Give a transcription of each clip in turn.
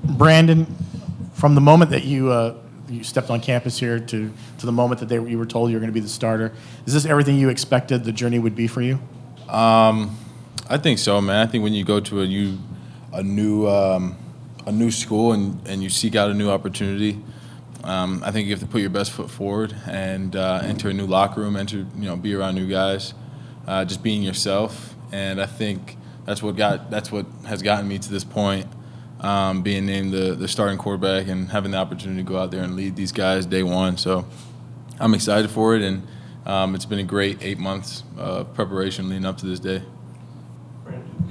Brandon, from the moment that you stepped on campus here to the moment that you were told you were going to be the starter, is this everything you expected the journey would be for you? I think so, man. I think when you go to a new school and you seek out a new opportunity, I think you have to put your best foot forward and enter a new locker room, be around new guys, just being yourself. And I think that's what has gotten me to this point, being named the starting quarterback and having the opportunity to go out there and lead these guys day one. So I'm excited for it, and it's been a great 8 months of preparation leading up to this day.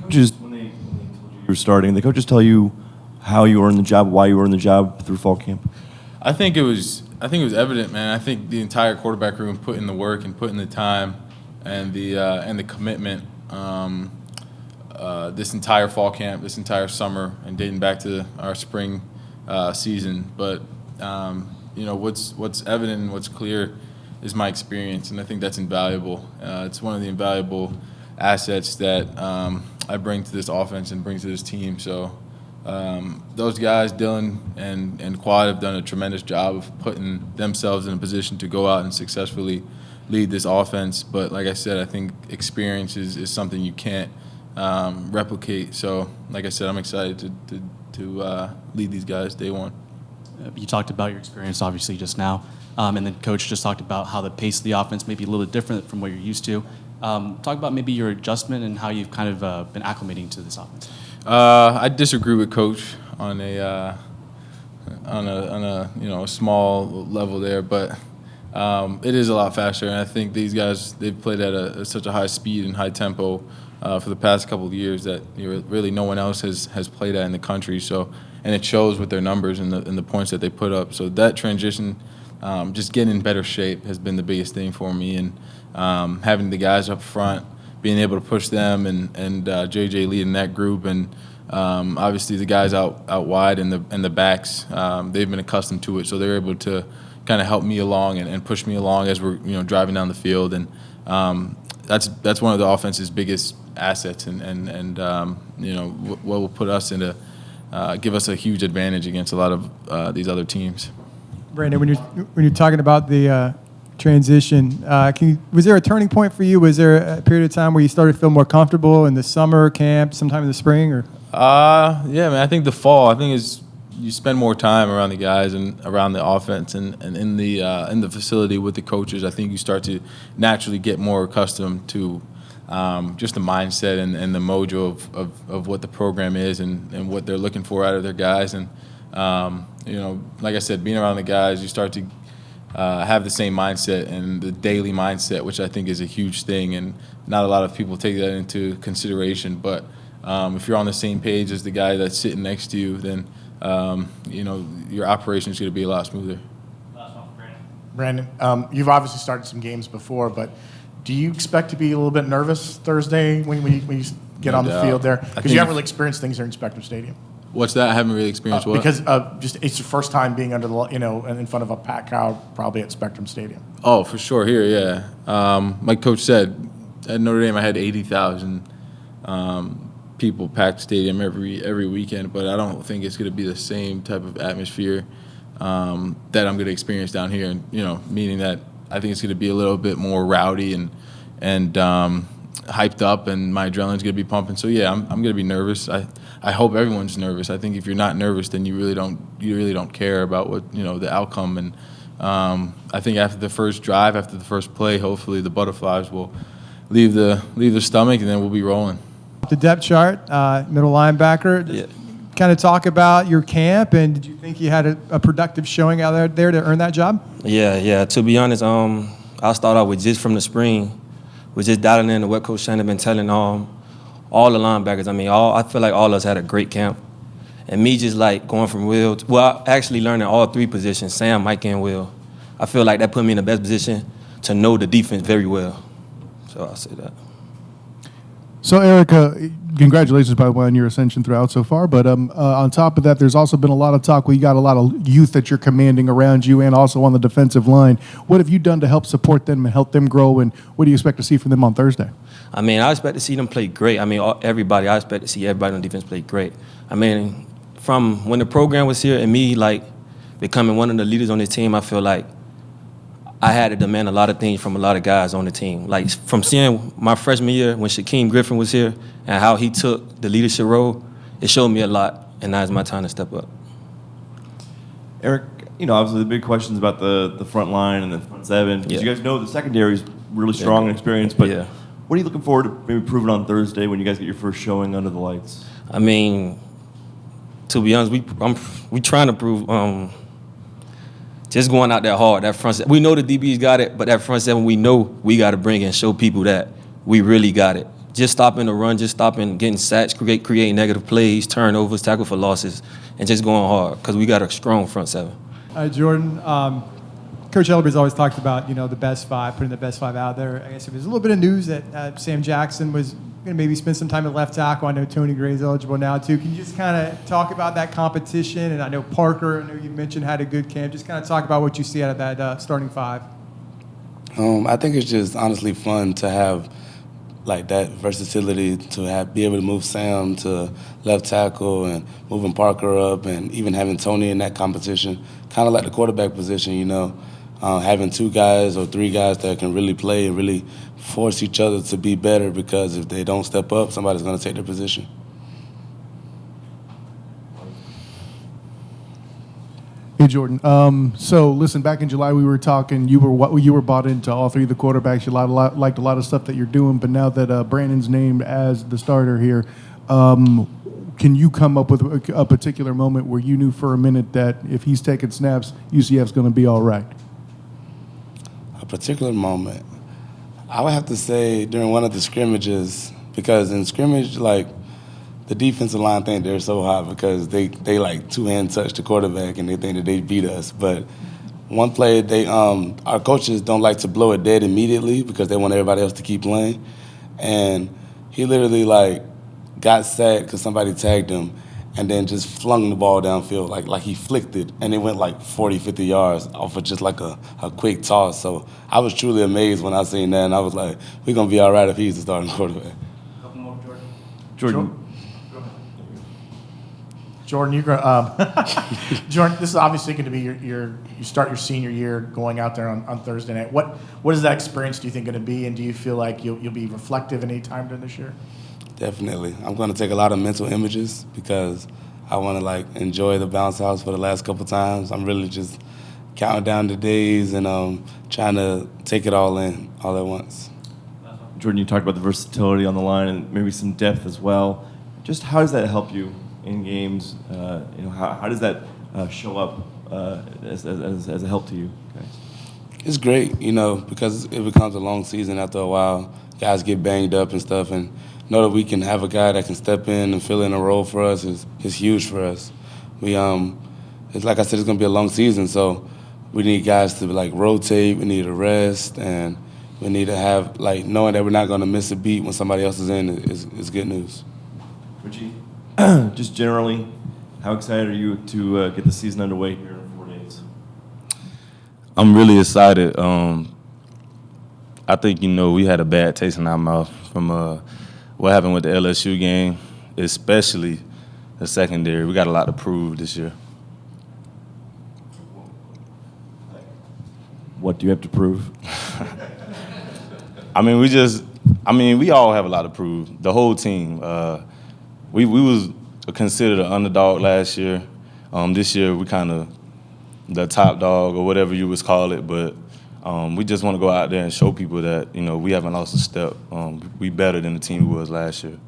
Coaches, when they told you were starting, the coaches tell you how you earned the job, why you earned the job through fall camp? I think it was evident, man. I think the entire quarterback room put in the work and put in the time and the commitment. This entire fall camp, this entire summer, and dating back to our spring season. But what's evident and what's clear is my experience, and I think that's invaluable. It's one of the invaluable assets that I bring to this offense and bring to this team. So those guys, Dylan and Quad, have done a tremendous job of putting themselves in a position to go out and successfully lead this offense. But like I said, I think experience is something you can't replicate. So like I said, I'm excited to lead these guys day one. You talked about your experience, obviously, just now. And then Coach just talked about how the pace of the offense may be a little bit different from what you're used to. Talk about maybe your adjustment and how you've kind of been acclimating to this offense. I disagree with Coach on a small level there, but it is a lot faster. And I think these guys, they've played at such a high speed and high tempo for the past couple of years that really no one else has played at in the country. So, and it shows with their numbers and the points that they put up. So that transition, just getting in better shape, has been the biggest thing for me. And having the guys up front, being able to push them, and JJ leading that group, and obviously the guys out wide and the backs, they've been accustomed to it, so they're able to kind of help me along and push me along as we're driving down the field. And that's one of the offense's biggest assets, and what will put us give us a huge advantage against a lot of these other teams. Brandon, when you're talking about the transition, was there a turning point for you? Was there a period of time where you started to feel more comfortable in the summer camp, sometime in the spring, or? Yeah, man. I think the fall. I think is you spend more time around the guys and around the offense and in the facility with the coaches. I think you start to naturally get more accustomed to just the mindset and the mojo of what the program is and what they're looking for out of their guys. And like I said, being around the guys, you start to have the same mindset and the daily mindset, which I think is a huge thing, and not a lot of people take that into consideration. But if you're on the same page as the guy that's sitting next to you, then your operation is going to be a lot smoother. Last one for Brandon. You've obviously started some games before, but do you expect to be a little bit nervous Thursday when you get on the field there? Because you haven't really experienced things here in Spectrum Stadium. What's that? I haven't really experienced what? Because just it's your first time being under in front of a packed crowd, probably at Spectrum Stadium. Oh, for sure, here, yeah. Like Coach said, at Notre Dame I had 80,000 people packed stadium every weekend, but I don't think it's going to be the same type of atmosphere that I'm going to experience down here. And meaning that I think it's going to be a little bit more rowdy and hyped up, and my adrenaline's going to be pumping. So yeah, I'm going to be nervous. I hope everyone's nervous. I think if you're not nervous, then you really don't care about what the outcome. And I think after the first drive, after the first play, hopefully the butterflies will leave the stomach, and then we'll be rolling. The depth chart, middle linebacker. Yeah. Kind of talk about your camp, and did you think you had a productive showing out there to earn that job? Yeah. To be honest, I'll start off with just from the spring, with just dialing in to what Coach Shannon been telling all the linebackers. I mean, I feel like all of us had a great camp. And me just like going from Will actually learning all three positions, Sam, Mike, and Will. I feel like that put me in the best position to know the defense very well. So I'll say that. So, Erica, congratulations, by the way, on your ascension throughout so far. But on top of that, there's also been a lot of talk where you got a lot of youth that you're commanding around you and also on the defensive line. What have you done to help support them and help them grow, and what do you expect to see from them on Thursday? I mean, I expect to see them play great. I mean, I expect to see everybody on defense play great. I mean, from when the program was here and me, like, becoming one of the leaders on the team, I feel like I had to demand a lot of things from a lot of guys on the team. Like, from seeing my freshman year when Shaquem Griffin was here and how he took the leadership role, it showed me a lot, and now it's my time to step up. Eric, obviously the big questions about the front line and the front seven. Because you guys know the secondary is really strong and experienced, but what are you looking forward to maybe proving on Thursday when you guys get your first showing under the lights? I mean, to be honest, we trying to prove just going out there hard. That front seven, we know the DBs got it, but that front seven, we know we got to bring and show people that we really got it. Just stopping the run, just stopping getting sacks, creating negative plays, turnovers, tackle for losses, and just going hard because we got a strong front seven. All right, Jordan. Coach Ellerby's always talked about, the best five, putting the best five out there. I guess there was a little bit of news that Sam Jackson was going to maybe spend some time at left tackle. I know Tony Gray's eligible now, too. Can you just kind of talk about that competition? And I know Parker, I know you mentioned, had a good camp. Just kind of talk about what you see out of that starting five. I think it's just honestly fun to have like that versatility, to be able to move Sam to left tackle and moving Parker up, and even having Tony in that competition, kind of like the quarterback position, having 2 guys or 3 guys that can really play and really force each other to be better, because if they don't step up, somebody's going to take their position. Hey, Jordan. So, listen, back in July we were talking. You were bought into all 3 of the quarterbacks. You liked a lot of stuff that you're doing. But now that Brandon's named as the starter here, can you come up with a particular moment where you knew for a minute that if he's taking snaps, UCF's going to be all right? A particular moment, I would have to say during one of the scrimmages, because in scrimmage, like, the defensive line think they're so hot because they like 2-hand touch the quarterback and they think that they beat us. But one play, our coaches don't like to blow it dead immediately because they want everybody else to keep playing. And he literally got sacked because somebody tagged him, and then just flung the ball downfield like he flicked it, and it went 40, 50 yards off of just a quick toss. So I was truly amazed when I seen that, and I was like, we're gonna be all right if he's the starting quarterback. Couple more, Jordan. Jordan. Jordan, Jordan, this is obviously going to be you start your senior year going out there on Thursday night. What is that experience, do you think, going to be, and do you feel like you'll be reflective any time during this year? Definitely. I'm going to take a lot of mental images because I want to enjoy the bounce house for the last couple times. I'm really just counting down the days and trying to take it all in all at once. Jordan, you talked about the versatility on the line and maybe some depth as well. Just how does that help you in games? How does that show up as a help to you guys? It's great, because it becomes a long season after a while. Guys get banged up and stuff, and know that we can have a guy that can step in and fill in a role for us is huge for us. It's like I said, it's going to be a long season, so we need guys to rotate. We need a rest, and we need to have knowing that we're not going to miss a beat when somebody else is in is good news. Richie, just generally, how excited are you to get the season underway here in 4 days? I'm really excited. I think, we had a bad taste in our mouth from what happened with the LSU game, especially the secondary. We got a lot to prove this year. What do you have to prove? We all have a lot to prove. The whole team. We was considered an underdog last year. This year we kind of the top dog or whatever you would call it, but we just want to go out there and show people that we haven't lost a step. We better than the team we was last year.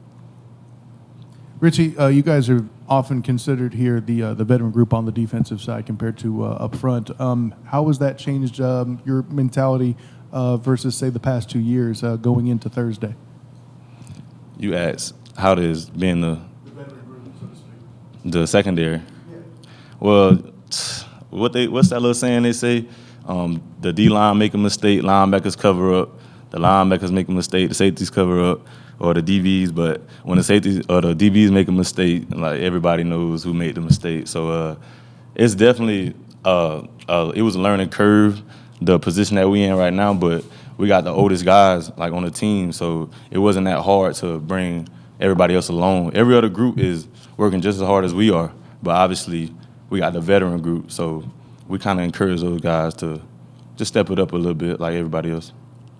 Richie, you guys are often considered here the veteran group on the defensive side compared to up front. How has that changed your mentality versus, say, the past 2 years going into Thursday? You asked, how does being the veteran group, so to speak, the secondary? Yeah. Well, what's that little saying they say? The D-line make a mistake, linebackers cover up. The linebackers make a mistake, the safeties cover up, or the DBs. But when the safeties or the DBs make a mistake, everybody knows who made the mistake. So it's definitely it was a learning curve, the position that we in right now. But we got the oldest guys on the team, so it wasn't that hard to bring everybody else along. Every other group is working just as hard as we are. But obviously, we got the veteran group, so we kind of encourage those guys to just step it up a little bit like everybody else.